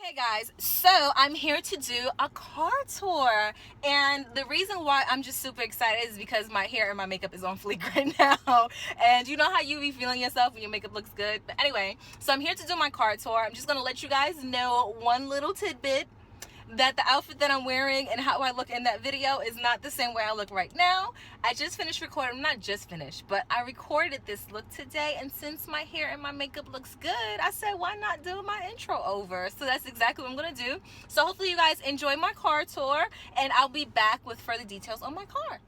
Hey guys, so I'm here to do a car tour, and the reason why I'm just super excited is because my hair and my makeup is on fleek right now. And you know how you be feeling yourself when your makeup looks good? But anyway, so I'm here to do my car tour. I'm just gonna let you guys know one little tidbit, that the outfit that I'm wearing and how I look in that video is not the same way I look right now. I just finished recording, not just finished, but I recorded this look today, and since my hair and my makeup looks good, I said why not do my intro over? So that's exactly what I'm gonna do. So hopefully you guys enjoy my car tour, and I'll be back with further details on my car.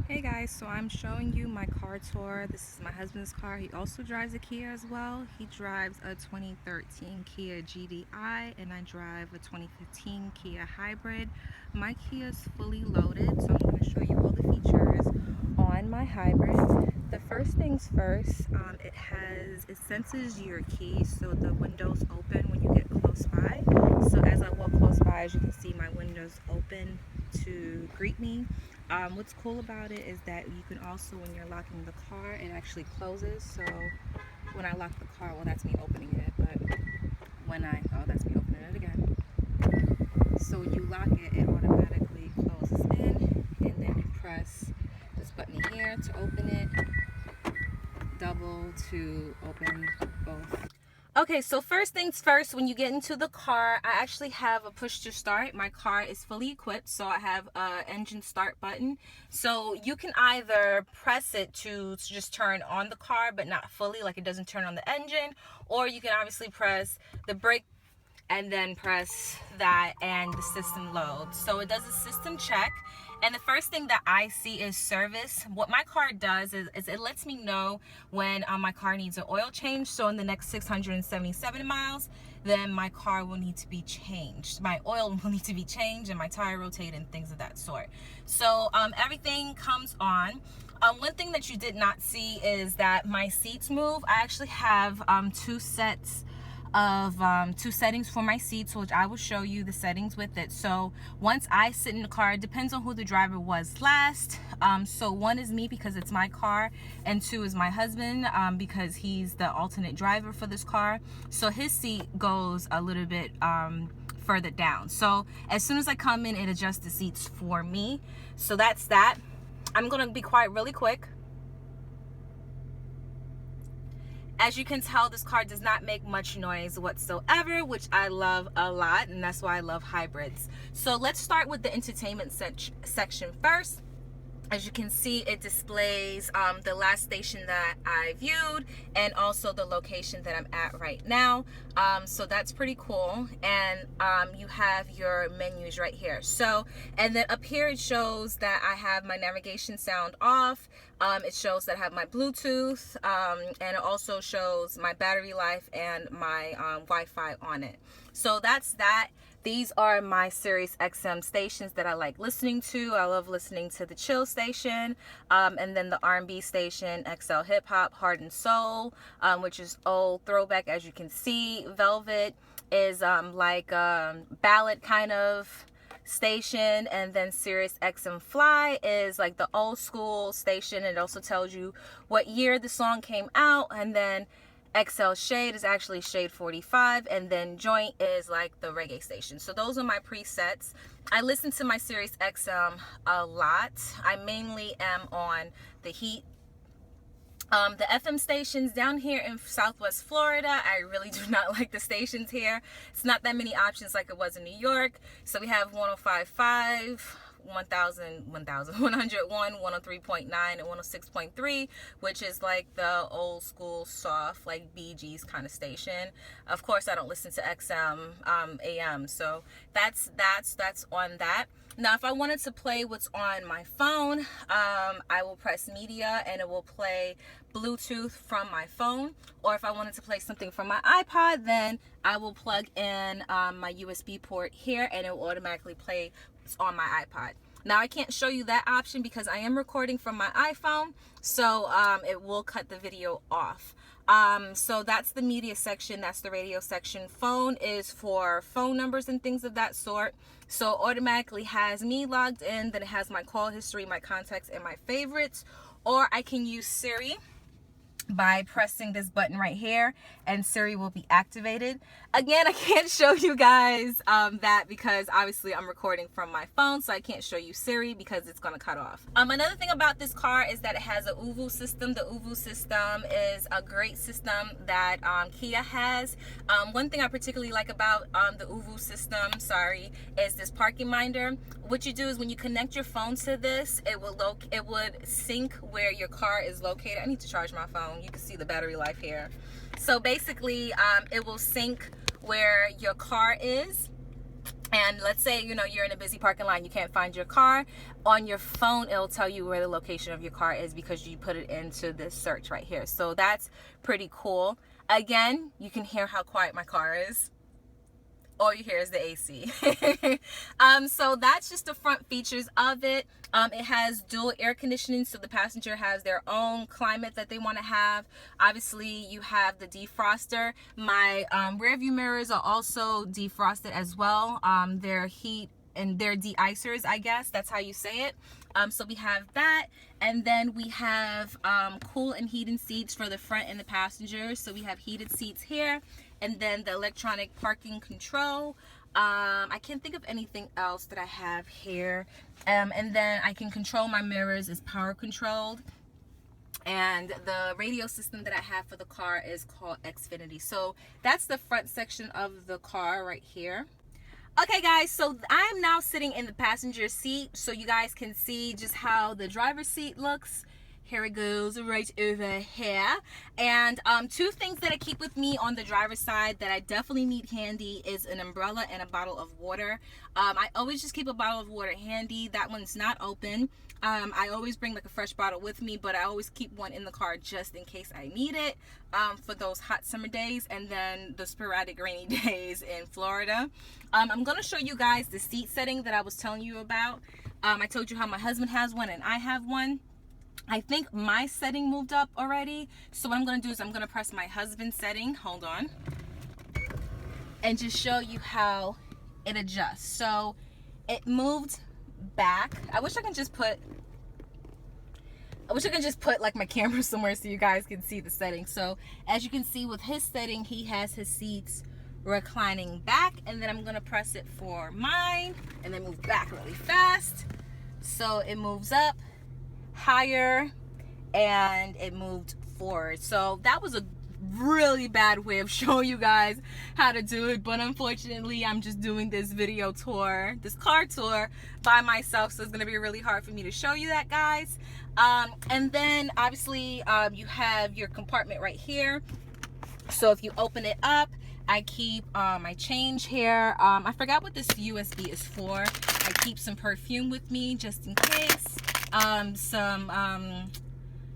Hey guys, so I'm showing you my car tour. This is my husband's car. He also drives a Kia as well. He drives a 2013 Kia GDI, and I drive a 2015 Kia Hybrid. My Kia is fully loaded, so I'm going to show you all the features on my Hybrid. The first things first, it senses your key, so the windows open when you get close by. So as I walk close by, as you can see, my windows open to greet me. What's cool about it is that you can also, when you're locking the car, it actually closes. So when I lock the car, well, that's me opening it, but that's me opening it again. So when you lock it, it automatically closes in, and then you press this button here to open it, double to open both. Okay, so first things first, when you get into the car, I actually have a push to start. My car is fully equipped, so I have an engine start button. So you can either press it to just turn on the car, but not fully, like it doesn't turn on the engine, or you can obviously press the brake and then press that and the system loads. So it does a system check. And the first thing that I see is service. What my car does is it lets me know when my car needs an oil change. So in the next 677 miles, then my car will need to be changed. My oil will need to be changed and my tire rotated and things of that sort. So everything comes on. One thing that you did not see is that my seats move. I actually have two settings for my seats, which I will show you the settings with it. So once I sit in the car, it depends on who the driver was last. So one is me because it's my car, and two is my husband because he's the alternate driver for this car. So his seat goes a little bit further down. So as soon as I come in, it adjusts the seats for me. So that's that. I'm gonna be quiet really quick. As you can tell, this car does not make much noise whatsoever, which I love a lot, and that's why I love hybrids. So let's start with the entertainment section first. As you can see, it displays the last station that I viewed and also the location that I'm at right now. So that's pretty cool. And you have your menus right here. So, and then up here it shows that I have my navigation sound off. It shows that I have my Bluetooth, and it also shows my battery life and my Wi-Fi on it. So that's that. These are my Sirius XM stations that I like listening to. I love listening to the Chill station, and then the R&B station, XL Hip Hop, Heart and Soul, which is old throwback. As you can see, Velvet is like a ballad kind of station, and then Sirius XM Fly is like the old school station. It also tells you what year the song came out, and then XL Shade is actually Shade 45, and then Joint is like the reggae station. So those are my presets. I listen to my Sirius XM a lot. I mainly am on the Heat. The FM stations down here in Southwest Florida, I really do not like the stations here. It's not that many options like it was in New York. So we have 105.5, 101, 103.9, and 106.3, which is like the old school soft, like Bee Gees kind of station. Of course, I don't listen to XM AM, so that's on that. Now, if I wanted to play what's on my phone, I will press media and it will play Bluetooth from my phone. Or if I wanted to play something from my iPod, then I will plug in my USB port here and it will automatically play what's on my iPod. Now, I can't show you that option because I am recording from my iPhone, so it will cut the video off. So that's the media section, that's the radio section. Phone is for phone numbers and things of that sort. So it automatically has me logged in, then it has my call history, my contacts, and my favorites. Or I can use Siri by pressing this button right here, and Siri will be activated. Again, I can't show you guys that because obviously I'm recording from my phone, so I can't show you Siri because it's going to cut off. Another thing about this car is that it has a UVU system. The UVU system is a great system that Kia has. One thing I particularly like about the UVU system, is this parking minder. What you do is when you connect your phone to this, it would sync where your car is located. I need to charge my phone. You can see the battery life here. So basically, it will sync where your car is. And let's say, you know, you're in a busy parking lot, you can't find your car. On your phone, it'll tell you where the location of your car is because you put it into this search right here. So that's pretty cool. Again, you can hear how quiet my car is. All you hear is the AC. So that's just the front features of it. It has dual air conditioning, so the passenger has their own climate that they want to have. Obviously, you have the defroster. My rear view mirrors are also defrosted as well. They're heat and they're de-icers, I guess. That's how you say it. So we have that, and then we have cool and heated seats for the front and the passengers. So we have heated seats here, and then the electronic parking control. I can't think of anything else that I have here. And then I can control my mirrors, is power controlled. And the radio system that I have for the car is called Xfinity. So that's the front section of the car right here. Okay guys, so I'm now sitting in the passenger seat so you guys can see just how the driver's seat looks. Here it goes right over here. And two things that I keep with me on the driver's side that I definitely need handy is an umbrella and a bottle of water. I always just keep a bottle of water handy. That one's not open. I always bring like a fresh bottle with me, but I always keep one in the car just in case I need it for those hot summer days and then the sporadic rainy days in Florida. I'm going to show you guys the seat setting that I was telling you about. I told you how my husband has one and I have one. I think my setting moved up already. So what I'm going to do is I'm going to press my husband's setting. Hold on. And just show you how it adjusts. So it moved back. I wish I can just put like my camera somewhere so you guys can see the settings. So as you can see with his setting, he has his seats reclining back, and then I'm going to press it for mine and then move back really fast. So it moves up higher and it moved forward. So that was a really bad way of showing you guys how to do it, but unfortunately I'm just doing this video tour, this car tour by myself, so it's gonna be really hard for me to show you that, guys. And then obviously you have your compartment right here. So if you open it up, I keep my change here. I forgot what this USB is for. I keep some perfume with me just in case. Some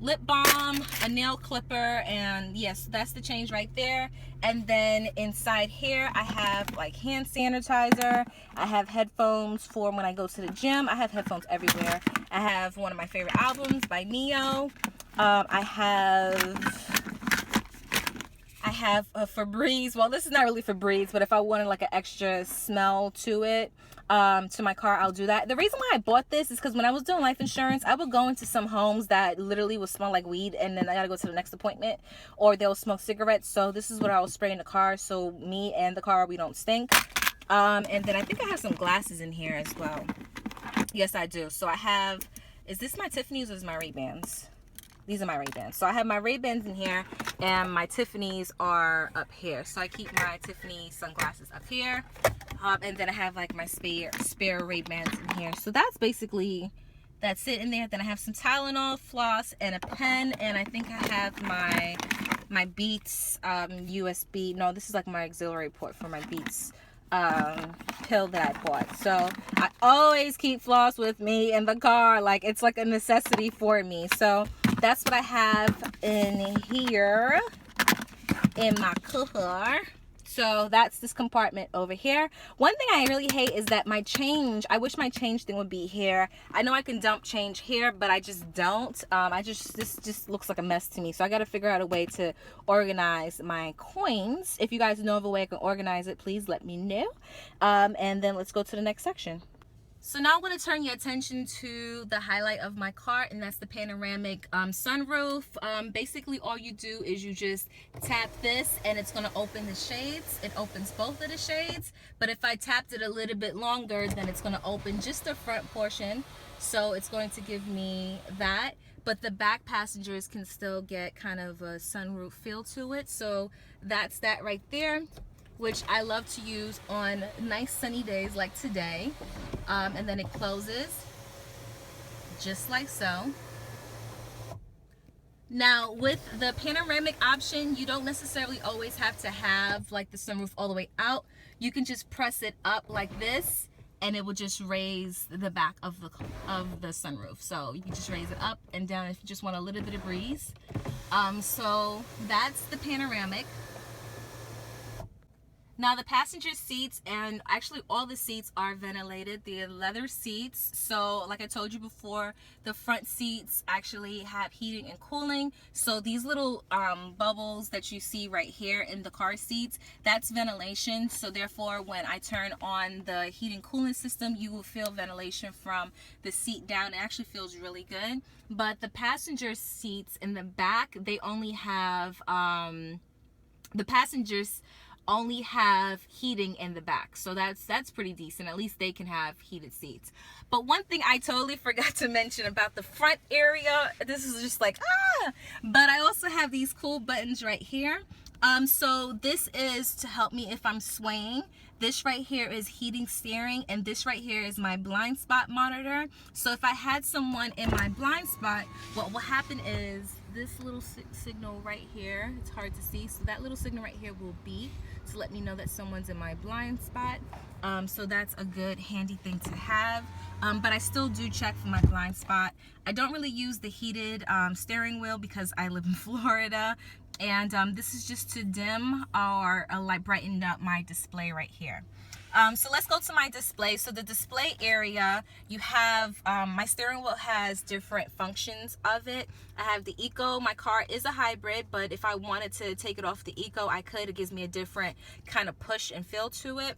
lip balm, a nail clipper, and yes, that's the change right there. And then inside here I have like hand sanitizer. I have headphones for when I go to the gym. I have headphones everywhere. I have one of my favorite albums by Neo. I have a Febreze. Well, this is not really Febreze, but if I wanted like an extra smell to it, to my car, I'll do that. The reason why I bought this is because when I was doing life insurance, I would go into some homes that literally would smell like weed, and then I gotta go to the next appointment, or they'll smoke cigarettes. So this is what I will spray in the car, so me and the car, we don't stink. And then I think I have some glasses in here as well. Yes, I do. So I have, is this my Tiffany's or is my Ray-Bans? These are my Ray-Bans. So I have my Ray-Bans in here, and my Tiffany's are up here. So I keep my Tiffany sunglasses up here. And then I have like my spare Ray-Bans in here. So that's basically, that's it in there. Then I have some Tylenol, floss, and a pen. And I think I have my Beats USB. No, this is like my auxiliary port for my Beats pill that I bought. So I always keep floss with me in the car. Like, it's like a necessity for me. So that's what I have in here in my car. So that's this compartment over here. One thing I really hate is that my change, I wish my change thing would be here. I know I can dump change here, but I just don't. This just looks like a mess to me. So I got to figure out a way to organize my coins. If you guys know of a way I can organize it, please let me know. And then let's go to the next section. So now I'm going to turn your attention to the highlight of my car, and that's the panoramic sunroof. Basically, all you do is you just tap this, and it's going to open the shades. It opens both of the shades, but if I tapped it a little bit longer, then it's going to open just the front portion. So it's going to give me that, but the back passengers can still get kind of a sunroof feel to it. So that's that right there, which I love to use on nice sunny days like today. And then it closes just like so. Now with the panoramic option, you don't necessarily always have to have like the sunroof all the way out. You can just press it up like this, and it will just raise the back of the sunroof. So you can just raise it up and down if you just want a little bit of breeze. So that's the panoramic. Now the passenger seats, and actually all the seats are ventilated. They're leather seats. So like I told you before, the front seats actually have heating and cooling. So these little bubbles that you see right here in the car seats, that's ventilation. So therefore, when I turn on the heating cooling system, you will feel ventilation from the seat down. It actually feels really good. But the passenger seats in the back, they only have, the passengers only have heating in the back, so that's pretty decent. At least they can have heated seats. But one thing I totally forgot to mention about the front area, this is just like but I also have these cool buttons right here. So this is to help me if I'm swaying. This right here is heating steering, and this right here is my blind spot monitor. So if I had someone in my blind spot, what will happen is this little signal right here, it's hard to see, so that little signal right here will beep to let me know that someone's in my blind spot. So that's a good handy thing to have. But I still do check for my blind spot. I don't really use the heated steering wheel because I live in Florida, and this is just to dim or like brighten up my display right here. So let's go to my display. So the display area, you have my steering wheel has different functions of it. I have the eco. My car is a hybrid, but if I wanted to take it off the eco, I could. It gives me a different kind of push and feel to it.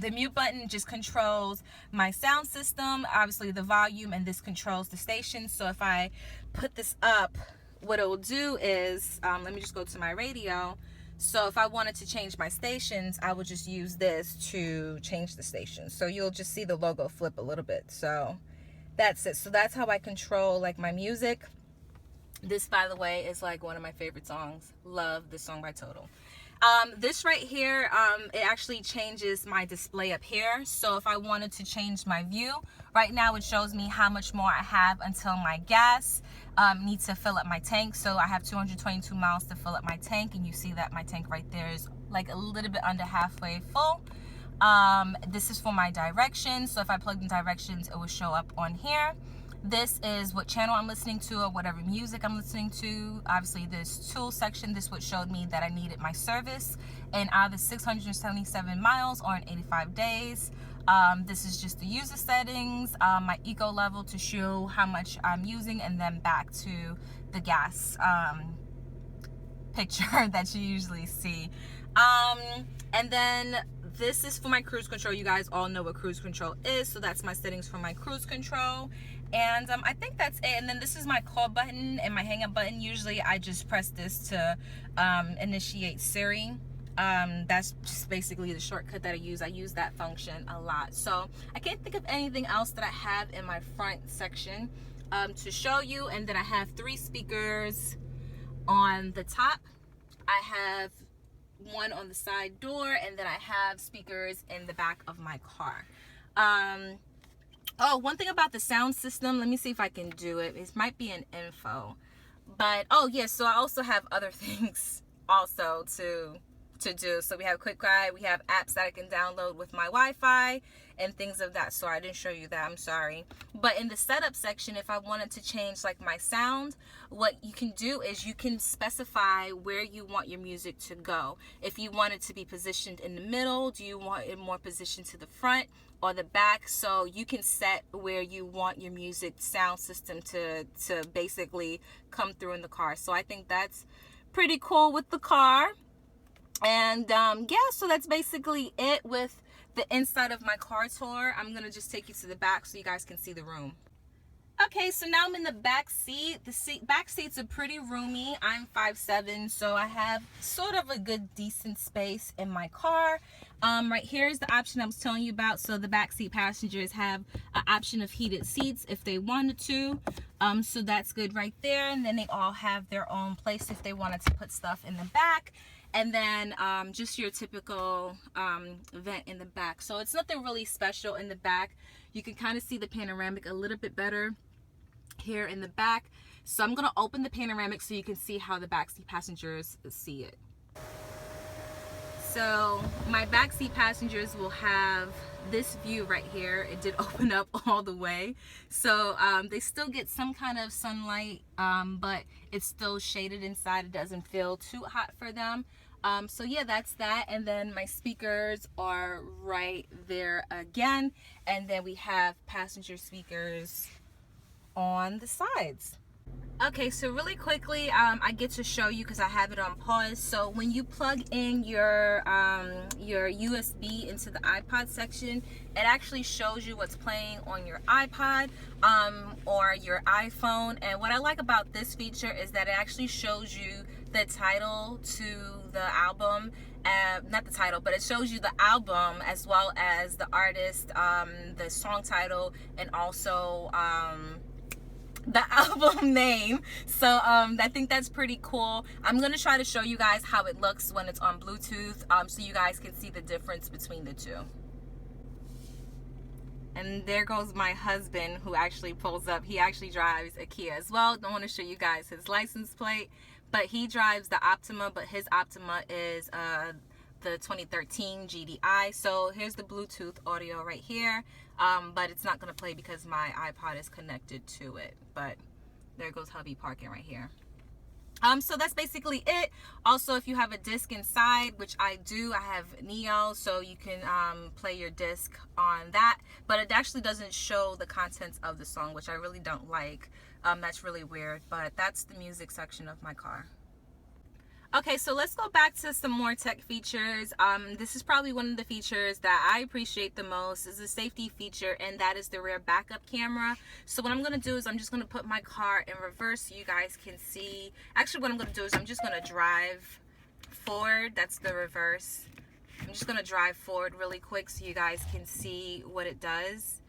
The mute button just controls my sound system, obviously the volume, and this controls the station. So if I put this up, what it will do is, let me just go to my radio. So if I wanted to change my stations, I would just use this to change the station. So you'll just see the logo flip a little bit. So that's it. So that's how I control like my music. This, by the way, is like one of my favorite songs. Love this song by Total. This right here, it actually changes my display up here. So if I wanted to change my view, right now it shows me how much more I have until my gas needs to fill up my tank. So I have 222 miles to fill up my tank, and you see that my tank right there is like a little bit under halfway full. This is for my directions. So if I plug in directions, it will show up on here. This is what channel I'm listening to or whatever music I'm listening to. Obviously this tool section, this what showed me that I needed my service in either 677 miles or in 85 days. This is just the user settings, my eco level to show how much I'm using, and then back to the gas picture that you usually see. And then this is for my cruise control. You guys all know what cruise control is, so that's my settings for my cruise control. And I think that's it. And then this is my call button and my hang up button. Usually I just press this to initiate Siri. That's just basically the shortcut that I use. I use that function a lot. So I can't think of anything else that I have in my front section to show you. And then I have 3 speakers on the top. I have one on the side door, and then I have speakers in the back of my car. Oh, one thing about the sound system, let me see if I can do it. It might be an info, but oh yeah, so I also have other things also to do. So we have Quick Guide, we have apps that I can download with my Wi-Fi and things of that sort. I didn't show you that, I'm sorry. But in the setup section, if I wanted to change like my sound, what you can do is you can specify where you want your music to go. If you want it to be positioned in the middle, do you want it more positioned to the front or the back? So you can set where you want your music sound system to basically come through in the car. So I think that's pretty cool with the car. And yeah, so that's basically it with the inside of my car tour, I'm gonna just take you to the back so you guys can see the room. Okay, so now I'm in the back seat. Back seats are pretty roomy. I'm 5'7", so I have sort of a good decent space in my car. Right here is the option I was telling you about. So the back seat passengers have an option of heated seats if they wanted to. So that's good right there. And then they all have their own place if they wanted to put stuff in the back. And then just your typical vent in the back. So it's nothing really special in the back. You can kind of see the panoramic a little bit better here in the back. So I'm going to open the panoramic so you can see how the backseat passengers see it. So my backseat passengers will have this view right here. It did open up all the way. So they still get some kind of sunlight, but it's still shaded inside. It doesn't feel too hot for them. So yeah, that's that. And then my speakers are right there again. And then we have passenger speakers on the sides. Okay, so really quickly, I get to show you because I have it on pause. So when you plug in your USB into the iPod section, it actually shows you what's playing on your iPod or your iPhone. And what I like about this feature is that it actually shows you the title to the album. Not the title, but it shows you the album as well as the artist, the song title, and also the album name. So I think that's pretty cool. I'm gonna try to show you guys how it looks when it's on Bluetooth, so you guys can see the difference between the two. And there goes my husband, who actually pulls up. He actually drives a Kia as well. Don't want to show you guys his license plate, but he drives the Optima, but his Optima is the 2013 GDI. So here's the Bluetooth audio right here, but it's not going to play because my iPod is connected to it. But there goes hubby parking right here. So that's basically it. Also, if you have a disc inside, which I do, I have Neo, so you can play your disc on that, but it actually doesn't show the contents of the song, which I really don't like. That's really weird, but that's the music section of my car. Okay, so let's go back to some more tech features. This is probably one of the features that I appreciate the most. Is a safety feature, and that is the rear backup camera. So what I'm going to do is I'm just going to put my car in reverse so you guys can see. Actually, what I'm going to do is I'm just going to drive forward. That's the reverse. I'm just going to drive forward really quick so you guys can see what it does.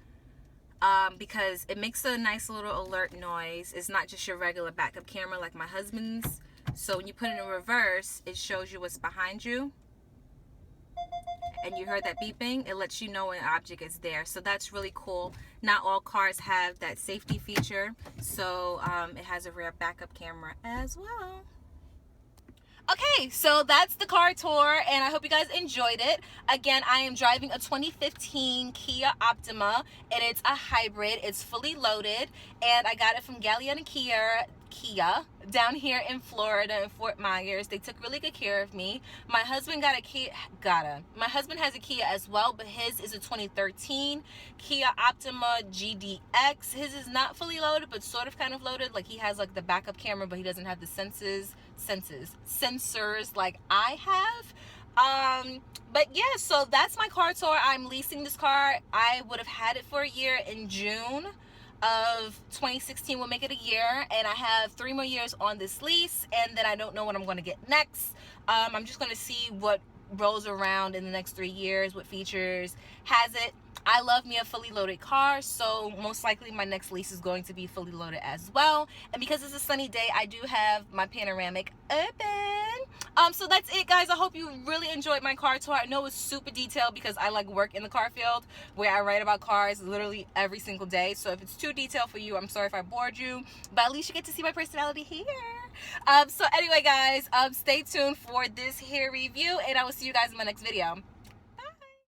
Because it makes a nice little alert noise. It's not just your regular backup camera like my husband's. So when you put it in reverse, it shows you what's behind you. And you heard that beeping, it lets you know when an object is there. So that's really cool. Not all cars have that safety feature. So it has a rear backup camera as well. Okay, so that's the car tour, and I hope you guys enjoyed it. Again, I am driving a 2015 Kia Optima, and it's a hybrid. It's fully loaded, and I got it from Galliana Kia down here in Florida in Fort Myers. They took really good care of me. My husband got a Kia. My husband has a Kia as well, but his is a 2013 Kia Optima GDX. His is not fully loaded, but sort of kind of loaded. Like, he has like the backup camera, but he doesn't have the sensors like I have. But yeah, so that's my car tour. I'm leasing this car. I would have had it for a year. In June of 2016 will make it a year, and I have 3 more years on this lease, and then I don't know what I'm going to get next. I'm just going to see what rolls around in the next 3 years, what features has it. I love me a fully loaded car, so most likely my next lease is going to be fully loaded as well. And because it's a sunny day, I do have my panoramic open. So that's it, guys. I hope you really enjoyed my car tour. I know it's super detailed because I like work in the car field where I write about cars literally every single day. So if it's too detailed for you, I'm sorry if I bored you, but at least you get to see my personality here. So anyway, guys, stay tuned for this hair review, and I will see you guys in my next video.